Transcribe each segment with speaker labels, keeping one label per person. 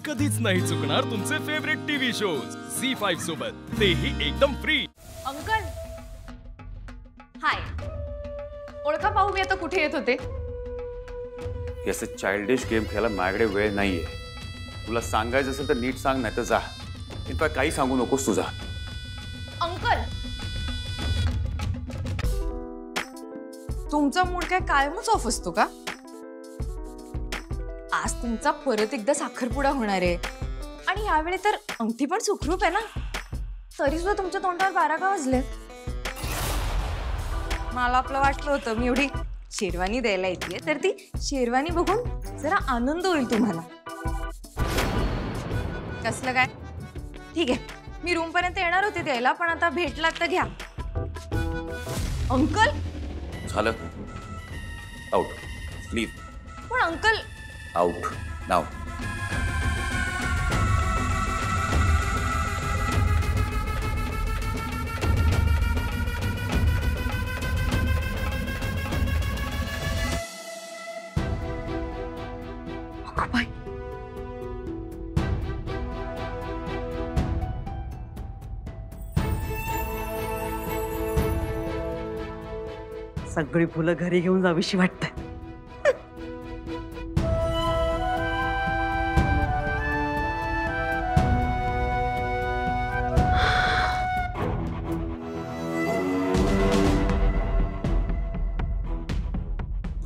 Speaker 1: कधीच नाही चुकणार तुमचे फेवरेट टीव्ही शोज झी5 सोबत, तेही एकदम फ्री।
Speaker 2: अंकल हाय, ओळखा पाहू मी आता कुठे येत होते?
Speaker 3: याचे चाइल्डिश गेम खेळायला माझ्याकडे वेळ नाहीये। तुला सांगायचं असेल तर नीट सांग, नाही तर जा। इनफॅक्ट काही सांगू नकोस तुझा।
Speaker 2: अंकल तुमचा मूड काय कायमच ऑफ असतो का? आज तुमचा परत एकदा साखरपुडा होणार आहे आणि यावेळी तर अंगठी पण सुखरूप आहे ना, तरी सुद्धा तुमच्या तोंडावर 12 का वाजले? मला आपलं वाटलं होतं मी एवढी शेरवानी द्यायला येते तर ती शेरवानी बघून जरा आनंद होईल तुम्हाला। कसलं काय? ठीक आहे, मी रूम पर्यंत येणार होते द्यायला, पण आता भेटलात तर घ्या। अंकल
Speaker 3: झालं, आउट, लीव।
Speaker 2: पण अंकल
Speaker 3: आउट नाउ।
Speaker 2: बाय।
Speaker 4: सगळी फुलं घरी घेऊन जावीशी वाटतं।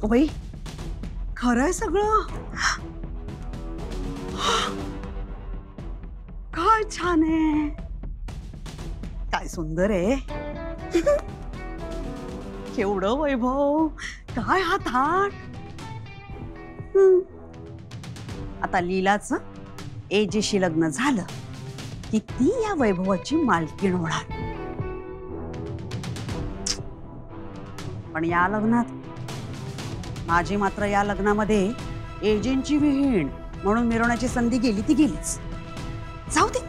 Speaker 4: बाई खरंय सगळं? काय छान आहे, काय सुंदर आहे। केवढं वैभव, काय हा थाट। आता लीलाचं एजेशी लग्न झालं की ती या वैभवाची मालकीण होणार, पण या लग्नात माझी मात्र या लग्नामध्ये एजेंटची विहीण म्हणून मिरवण्याची संधी गेली ती गेलीच। जाऊ दे,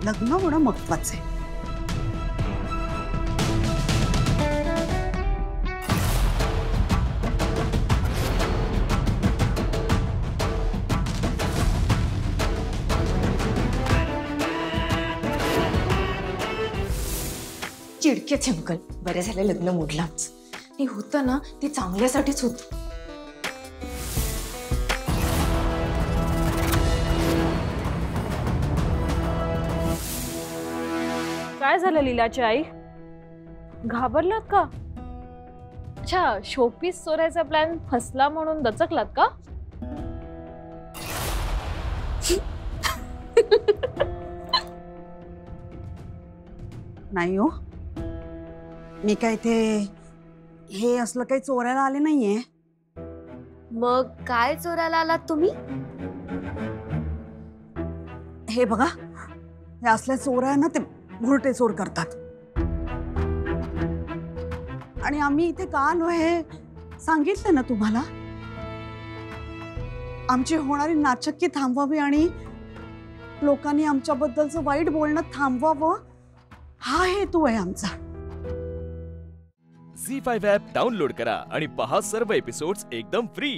Speaker 4: लग्न होणं महत्वाचं आहे।
Speaker 2: चिडकेच अंकल, बरे झाले लग्न मोडलाच। हे होतं ना ते चांगल्यासाठीच होत।
Speaker 5: काय झालं लीलाची आई? घाबरलात का? अच्छा, शोपीस चोरायचा प्लॅन फसला म्हणून दचकलात का?
Speaker 4: नाही हो, मी काय ते हे असलं काही चोरायला आले नाहीये।
Speaker 5: मग काय चोरायला आलात तुम्ही?
Speaker 4: हे बघा, हे असल्या चोर आहे ना ते भुरटे चोर करतात, आणि आम्ही इथे का आलो हे सांगितलं ना तुम्हाला। आमची होणारी नाचक्की थांबवावी आणि लोकांनी आमच्याबद्दलचं वाईट बोलणं थांबवावं, हा हेतू आहे आमचा।
Speaker 1: झी5 ॲप डाउनलोड करा आणि पहा सर्व एपिसोड्स एकदम फ्री।